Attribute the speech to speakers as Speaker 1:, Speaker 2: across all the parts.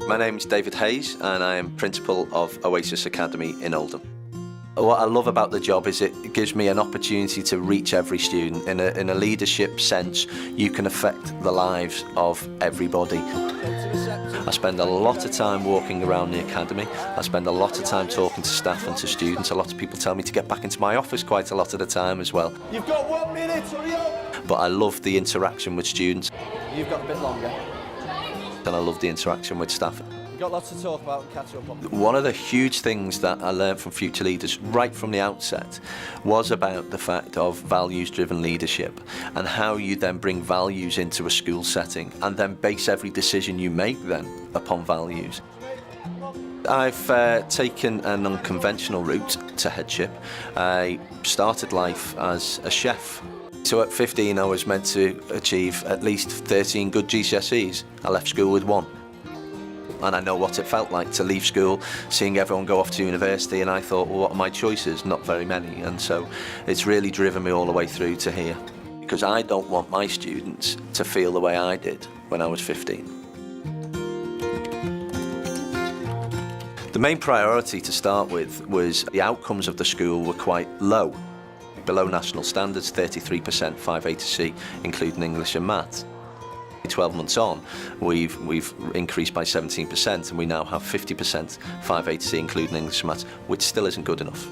Speaker 1: My name is David Hayes and I am Principal of Oasis Academy in Oldham. What I love about the job is it gives me an opportunity to reach every student. In a leadership sense, you can affect the lives of everybody. I spend a lot of time walking around the academy. I spend a lot of time talking to staff and to students. A lot of people tell me to get back into my office quite a lot of the time as well.
Speaker 2: You've got 1 minute, hurry up!
Speaker 1: But I love the interaction with students.
Speaker 2: You've got a bit longer.
Speaker 1: And I love the interaction with staff.
Speaker 2: You've got lots to talk about and catch up on.
Speaker 1: One of the huge things that I learned from Future Leaders right from the outset was about the fact of values-driven leadership and how you then bring values into a school setting and then base every decision you make then upon values. I've taken an unconventional route to headship. I started life as a chef. So at 15 I was meant to achieve at least 13 good GCSEs. I left school with 1. And I know what it felt like to leave school, seeing everyone go off to university, and I thought, well, what are my choices? Not very many. And so it's really driven me all the way through to here. Because I don't want my students to feel the way I did when I was 15. The main priority to start with was the outcomes of the school were quite low. Below national standards, 33% 5A to C, including English and maths. 12 months on, we've increased by 17%, and we now have 50% 5A to C, including English and maths, which still isn't good enough.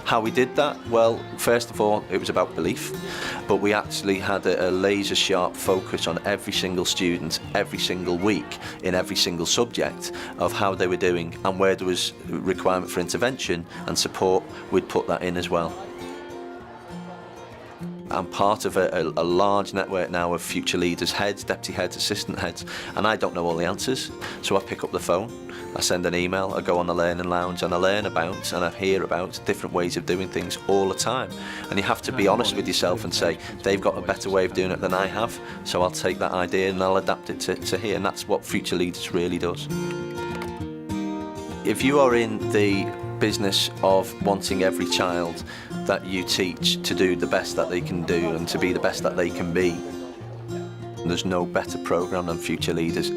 Speaker 1: How we did that? Well, first of all, it was about belief, but we actually had a laser-sharp focus on every single student, every single week, in every single subject, of how they were doing, and where there was requirement for intervention and support, we'd put that in as well. I'm part of a large network now of future leaders, heads, deputy heads, assistant heads, and I don't know all the answers. So I pick up the phone, I send an email, I go on the learning lounge, and I learn about and I hear about different ways of doing things all the time. And you have to be honest with yourself and say, they've got a better way of doing it than I have, so I'll take that idea and I'll adapt it to here, and that's what Future Leaders really does. If you are in the business of wanting every child that you teach to do the best that they can do and to be the best that they can be, there's no better programme than Future Leaders.